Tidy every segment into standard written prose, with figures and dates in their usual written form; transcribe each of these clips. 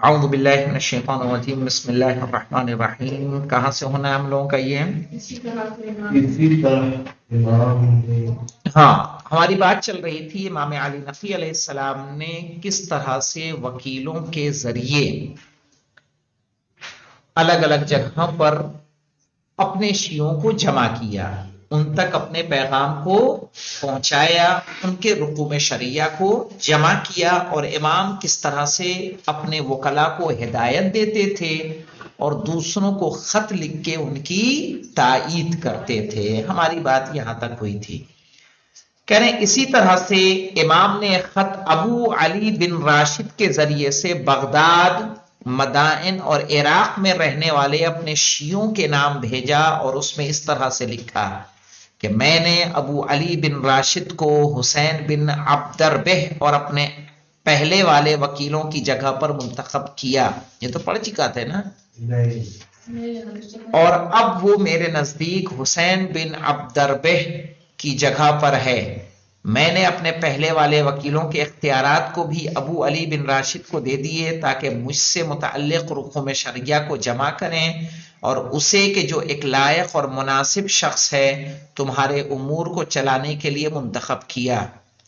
اعوذ باللہ من الشیطان الرجیم بسم اللہ الرحمن الرحیم. کہاں سے ہونا ہے ہم لوگوں کا یہ؟ اسی طرح امام نے ہاں، ہماری بات چل رہی تھی امام علی نقی علیہ السلام نے کس طرح سے وکیلوں کے ذریعے الگ الگ جگہوں پر اپنے شیعوں کو جمع کیا، ان تک اپنے پیغام کو پہنچایا، ان کے رقوم شرعیہ کو جمع کیا، اور امام کس طرح سے اپنے وکلا کو ہدایت دیتے تھے اور دوسروں کو خط لکھ کے ان کی تائید کرتے تھے. ہماری بات یہاں تک ہوئی تھی. کہہ رہے ہیں اسی طرح سے امام نے خط ابو علی بن راشد کے ذریعے سے بغداد، مدائن اور عراق میں رہنے والے اپنے شیعوں کے نام بھیجا، اور اس میں اس طرح سے لکھا کہ میں نے ابو علی بن راشد کو حسین بن عبدربہ اور اپنے پہلے والے وکیلوں کی جگہ پر منتخب کیا. یہ تو پڑھ چکا تھے نا. نہیں اور اب وہ میرے نزدیک حسین بن عبدربہ کی جگہ پر ہے. میں نے اپنے پہلے والے وکیلوں کے اختیارات کو بھی ابو علی بن راشد کو دے دیے تاکہ مجھ سے متعلق رقوم شرعیہ کو جمع کریں، اور اسے کہ جو ایک لائق اور مناسب شخص ہے تمہارے امور کو چلانے کے لیے منتخب کیا،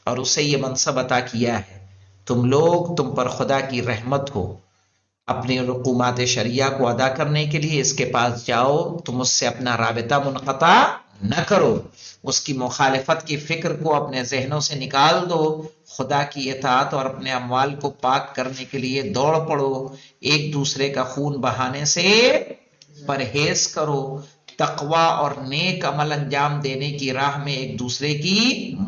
اور اسے یہ منصب عطا کیا ہے. تم پر خدا کی رحمت ہو. اپنی رقومات شرعیہ کو ادا کرنے کے لیے اس کے پاس جاؤ، تم اس سے اپنا رابطہ منقطع نہ کرو، اس کی مخالفت کی فکر کو اپنے ذہنوں سے نکال دو، خدا کی اطاعت اور اپنے اموال کو پاک کرنے کے لیے دوڑ پڑو، ایک دوسرے کا خون بہانے سے پرہیز کرو، تقوی اور نیک عمل انجام دینے کی راہ میں ایک دوسرے کی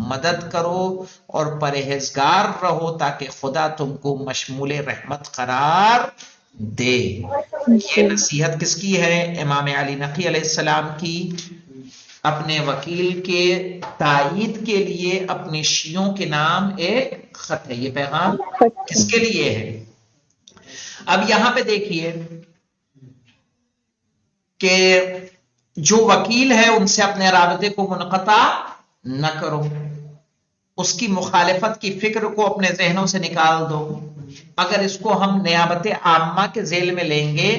مدد کرو، اور پرہیزگار رہو تاکہ خدا تم کو مشمول رحمت قرار دے. یہ نصیحت کس کی ہے؟ امام علی نقی علیہ السلام کی. اپنے وکیل کے تائید کے لیے اپنے شیعوں کے نام ایک خط ہے. یہ پیغام کس کے لیے ہے؟ اب یہاں پہ دیکھیے کہ جو وکیل ہے ان سے اپنے رابطے کو منقطع نہ کرو، اس کی مخالفت کی فکر کو اپنے ذہنوں سے نکال دو. اگر اس کو ہم نیابت عامہ کے ذیل میں لیں گے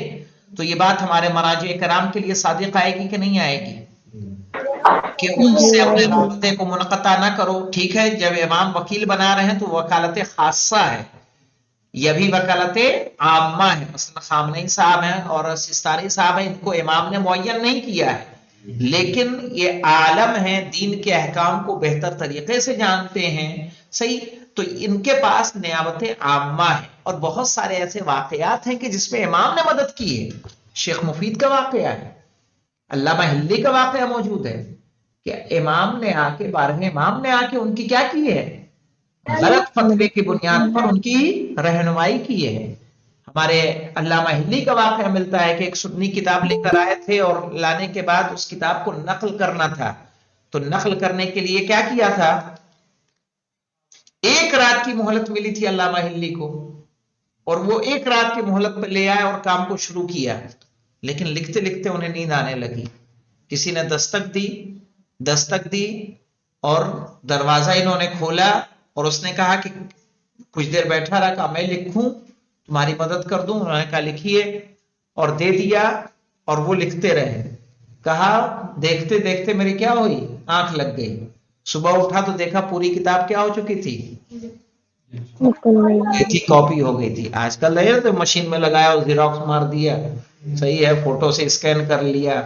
تو یہ بات ہمارے مراجع کرام کے لیے صادق آئے گی کہ نہیں آئے گی کہ ان سے اپنے رابطے کو منقطع نہ کرو. ٹھیک ہے، جب امام وکیل بنا رہے ہیں تو وکالت خاصہ ہے، یہ بھی وکالت عامہ ہے. مثلا خامنئی صاحب ہیں اور سستانی صاحب ہیں، ان کو امام نے معین نہیں کیا ہے، لیکن یہ عالم ہیں، دین کے احکام کو بہتر طریقے سے جانتے ہیں. صحیح، تو ان کے پاس نیابت عامہ ہے. اور بہت سارے ایسے واقعات ہیں کہ جس میں امام نے مدد کی ہے. شیخ مفید کا واقعہ ہے، علامہ ہلی کا واقعہ موجود ہے کہ امام نے آ کے 12 امام نے آ کے ان کی کیا کی ہے؟ غلط فتوے کی بنیاد پر ان کی رہنمائی کی ہے. ہمارے علامہ ہلی کا واقعہ ملتا ہے کہ ایک سنی کتاب لے کر آئے تھے اور لانے کے بعد اس کتاب کو نقل کرنا تھا. تو نقل کرنے کے لیے کیا کیا تھا؟ ایک رات کی مہلت ملی تھی علامہ ہلی کو، اور وہ ایک رات کی مہلت پہ لے آئے اور کام کو شروع کیا. لیکن لکھتے لکھتے انہیں نیند آنے لگی. کسی نے دستک دی اور دروازہ انہوں نے کھولا، اور اس نے کہا کہ کچھ دیر بیٹھا رہا، کہا میں لکھوں، تمہاری مدد کر دوں. انہوں نے کہا لکھیے، اور دے دیا، اور وہ لکھتے رہے. کہا دیکھتے دیکھتے میری کیا ہوئی؟ آنکھ لگ گئی. صبح اٹھا تو دیکھا پوری کتاب کیا ہو چکی تھی؟ کاپی ہو گئی تھی. آج کل ہے تو مشین میں لگایا اور زیروکس مار دیا، صحیح ہے، فوٹو سے اسکین کر لیا.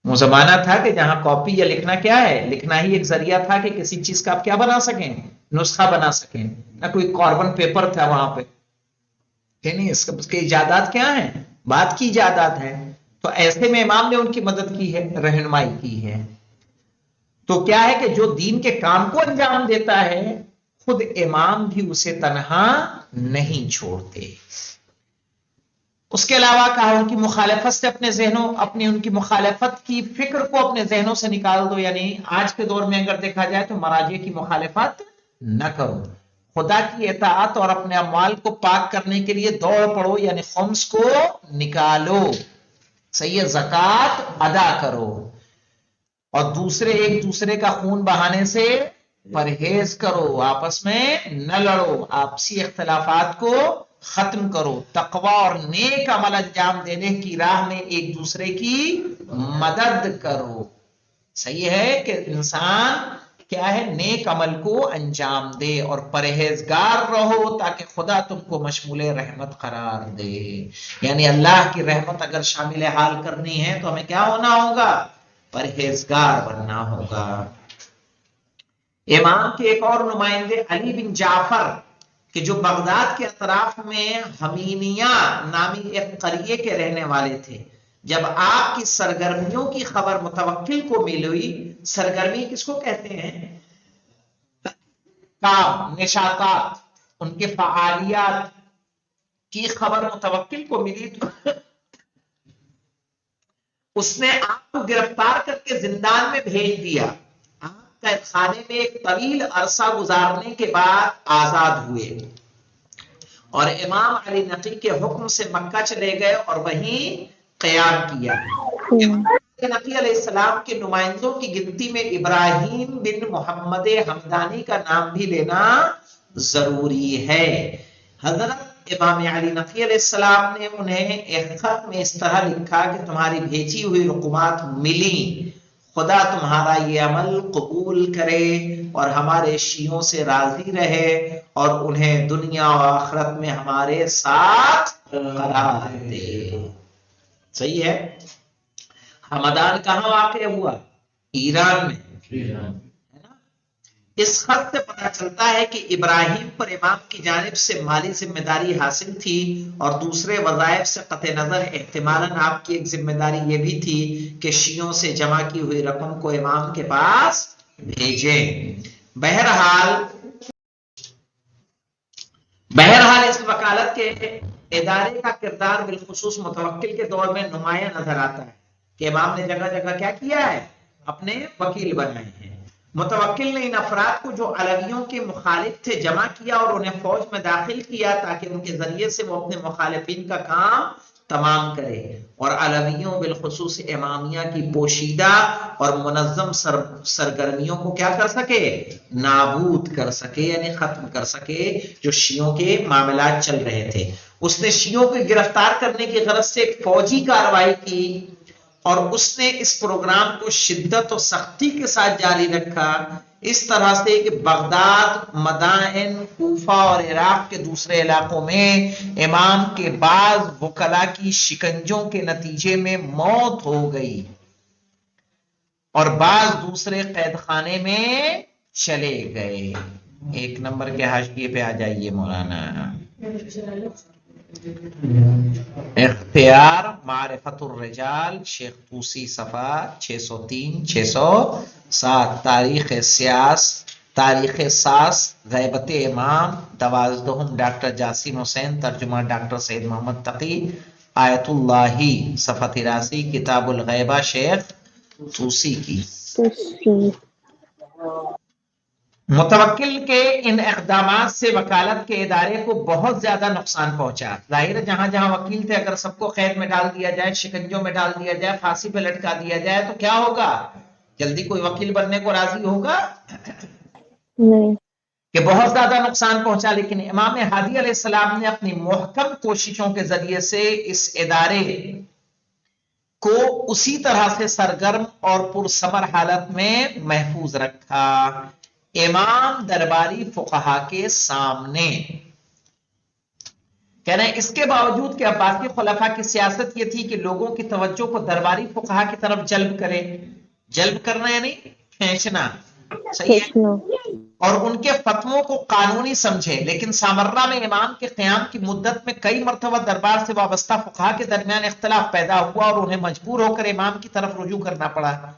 وہ زمانہ تھا کہ جہاں کاپی یا لکھنا کیا ہے، لکھنا ہی ایک ذریعہ تھا کہ کسی چیز کا آپ کیا بنا سکیں، نسخہ بنا سکیں. نہ کوئی کاربن پیپر تھا وہاں پہ، نہیں. اس کی ایجادات کیا ہیں؟ بات کی ایجادات ہے. تو ایسے میں امام نے ان کی مدد کی ہے، رہنمائی کی ہے. تو کیا ہے کہ جو دین کے کام کو انجام دیتا ہے خود امام بھی اسے تنہا نہیں چھوڑتے. اس کے علاوہ کہا ان کی مخالفت سے ان کی مخالفت کی فکر کو اپنے ذہنوں سے نکال دو. یعنی آج کے دور میں اگر دیکھا جائے تو مراجع کی مخالفت نہ کرو، خدا کی اطاعت اور اپنے اموال کو پاک کرنے کے لیے دوڑ پڑو، یعنی خمس کو نکالو، صحیح ہے، زکوٰۃ ادا کرو، اور ایک دوسرے کا خون بہانے سے پرہیز کرو، آپس میں نہ لڑو، آپسی اختلافات کو ختم کرو، تقوی اور نیک عمل انجام دینے کی راہ میں ایک دوسرے کی مدد کرو۔ صحیح ہے کہ انسان کیا ہے، نیک عمل کو انجام دے اور پرہیزگار رہو تاکہ خدا تم کو مشمول رحمت قرار دے۔ یعنی اللہ کی رحمت اگر شامل حال کرنی ہے تو ہمیں کیا ہونا ہوگا؟ پرہیزگار بننا ہوگا۔ امام کے ایک اور نمائندے علی بن جعفر کہ جو بغداد کے اطراف میں حمینیہ نامی ایک قریے کے رہنے والے تھے، جب آپ کی سرگرمیوں کی خبر متوکل کو ملی، سرگرمی کس کو کہتے ہیں؟ کام، نشاطات، ان کے فعالیات کی خبر متوکل کو ملی تو اس نے آپ کو گرفتار کر کے زندان میں بھیج دیا۔ آپ قید خانے میں ایک طویل عرصہ گزارنے کے بعد آزاد ہوئے اور امام علی نقی کے حکم سے مکہ چلے گئے اور وہیں قیام کیا۔ امام علی نقی علیہ السلام کے نمائندوں کی گنتی میں ابراہیم بن محمد حمدانی کا نام بھی لینا ضروری ہے۔ حضرت امام علی نقی علیہ السلام نے انہیں ایک خط میں اس طرح لکھا کہ تمہاری بھیجی ہوئی رقومات ملی، خدا تمہارا یہ عمل قبول کرے اور ہمارے شیعوں سے راضی رہے اور انہیں دنیا و آخرت میں ہمارے ساتھ قرار دے۔ صحیح ہے۔ حمدان کہاں واقع ہوا؟ ایران میں۔ اس خط سے پتہ چلتا ہے کہ ابراہیم پر امام کی جانب سے مالی ذمہ داری حاصل تھی اور دوسرے وظائف سے قطع نظر احتمالاً آپ کی ایک ذمہ داری یہ بھی تھی کہ شیعوں سے جمع کی ہوئی رقم کو امام کے پاس بھیجیں۔ بہرحال اس وکالت کے ادارے کا کردار بالخصوص متوکل کے دور میں نمایاں نظر آتا ہے کہ امام نے جگہ جگہ کیا کیا ہے؟ اپنے وکیل بنائے ہیں۔ متوکل نے ان افراد کو جو علویوں کے مخالف تھے جمع کیا اور انہیں فوج میں داخل کیا تاکہ ان کے ذریعے سے وہ اپنے مخالفین کا کام تمام کرے اور علویوں بالخصوص امامیہ کی پوشیدہ اور منظم سرگرمیوں کو کیا کر سکے؟ نابود کر سکے، یعنی ختم کر سکے جو شیعوں کے معاملات چل رہے تھے۔ اس نے شیعوں کو گرفتار کرنے کی غرض سے ایک فوجی کارروائی کی اور اس نے اس پروگرام کو شدت و سختی کے ساتھ جاری رکھا، اس طرح سے کہ بغداد، مدائن، کوفہ اور عراق کے دوسرے علاقوں میں امام کے بعض وکلاء کی شکنجوں کے نتیجے میں موت ہو گئی اور بعض دوسرے قید خانے میں چلے گئے۔ ایک نمبر کے حاشیے پہ آ جائیے مولانا۔ اختیار معرفت الرجال، شیخ طوسی، صفحہ 603 607۔ تاریخ ساس غیبت امام، دوازدہم ڈاکٹر جاسم حسین، ترجمہ ڈاکٹر سید محمد تقی، آیت اللہی، صفحہ 83۔ کتاب الغیبہ شیخ طوسی کی۔ متوکل کے ان اقدامات سے وکالت کے ادارے کو بہت زیادہ نقصان پہنچا۔ ظاہر ہے جہاں جہاں وکیل تھے اگر سب کو قید میں ڈال دیا جائے، شکنجوں میں ڈال دیا جائے، پھانسی پہ لٹکا دیا جائے تو کیا ہوگا؟ جلدی کوئی وکیل بننے کو راضی ہوگا؟ نہیں، کہ بہت زیادہ نقصان پہنچا۔ لیکن امام ہادی علیہ السلام نے اپنی محکم کوششوں کے ذریعے سے اس ادارے کو اسی طرح سے سرگرم اور پرثمر حالت میں محفوظ رکھا۔ امام درباری فقہا کے سامنے کہہ رہے ہیں اس کے باوجود کہ عباسی خلفاء کی سیاست یہ تھی کہ لوگوں کی توجہ کو درباری فقہا کی طرف جلب کرے، جلب کرنا یعنی کھینچنا، صحیح ہے، اور ان کے فتووں کو قانونی سمجھے۔ لیکن سامرہ میں امام کے قیام کی مدت میں کئی مرتبہ دربار سے وابستہ فقہا کے درمیان اختلاف پیدا ہوا اور انہیں مجبور ہو کر امام کی طرف رجوع کرنا پڑا۔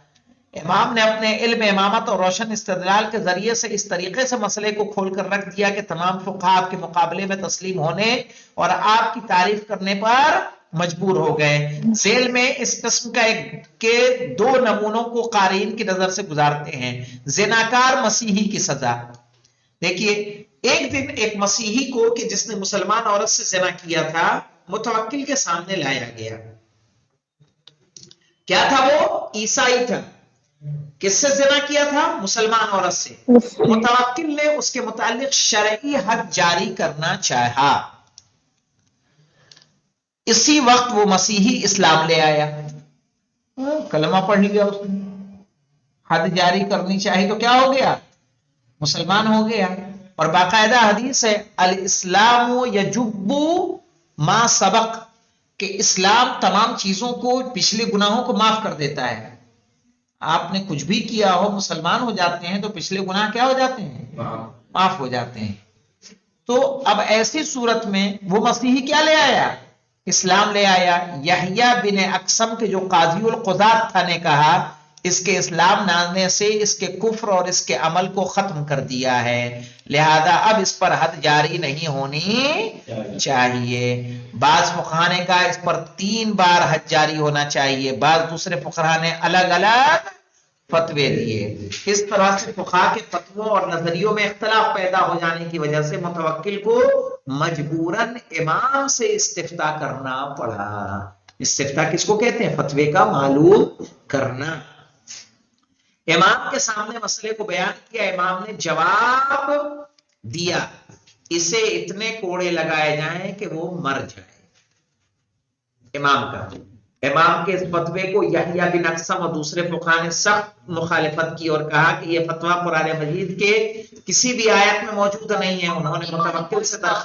امام نے اپنے علم امامت اور روشن استدلال کے ذریعے سے اس طریقے سے مسئلے کو کھول کر رکھ دیا کہ تمام فقہا آپ کے مقابلے میں تسلیم ہونے اور آپ کی تعریف کرنے پر مجبور ہو گئے۔ ذیل میں اس قسم کے دو نمونوں کو قارئین کی نظر سے گزارتے ہیں۔ زناکار مسیحی کی سزا۔ دیکھیے، ایک دن ایک مسیحی کو کہ جس نے مسلمان عورت سے زنا کیا تھا متوکل کے سامنے لایا گیا۔ کیا تھا وہ؟ عیسائی تھا۔ کس سے زنا کیا تھا؟ مسلمان عورت سے. متوکل نے اس کے متعلق شرعی حد جاری کرنا چاہا. اسی وقت وہ مسیحی اسلام لے آیا. کلمہ پڑھ لیا اس نے, حد جاری کرنی چاہیے تو کیا ہو گیا؟ مسلمان ہو گیا. اور باقاعدہ حدیث ہے الاسلام یجب ما سبق, کہ اسلام تمام چیزوں کو, پچھلے گناہوں کو معاف کر دیتا ہے. آپ نے کچھ بھی کیا ہو, مسلمان ہو جاتے ہیں تو پچھلے گناہ کیا ہو جاتے ہیں؟ معاف ہو جاتے ہیں. تو اب ایسی صورت میں وہ مسیحی کیا لے آیا؟ اسلام لے آیا. یحییٰ بن اقسم کے جو قاضی القضات تھا نے کہا اس کے اسلام لانے سے اس کے کفر اور اس کے عمل کو ختم کر دیا ہے, لہذا اب اس پر حد جاری نہیں ہونی چاہیے. بعض فقہا نے کہا اس پر 3 بار حد جاری ہونا چاہیے, بعض دوسرے فقہا نے الگ الگ فتوے دیے. اس طرح سے فقہا کے فتووں اور نظریوں میں اختلاف پیدا ہو جانے کی وجہ سے متوکل کو مجبوراً امام سے استفتاء کرنا پڑا. استفتاء کس کو کہتے ہیں؟ فتوے کا معلوم کرنا. امام کے سامنے مسئلے کو بیان کیا, امام نے جواب دیا اسے اتنے کوڑے لگائے جائیں کہ وہ مر جائے. امام کے اس فتوے کو یحییٰ بن اقسم اور دوسرے فقہا نے سخت مخالفت کی اور کہا کہ یہ فتویٰ قرآن مجید کے کسی بھی آیت میں موجود نہیں ہے. انہوں نے متوکل سے درخواست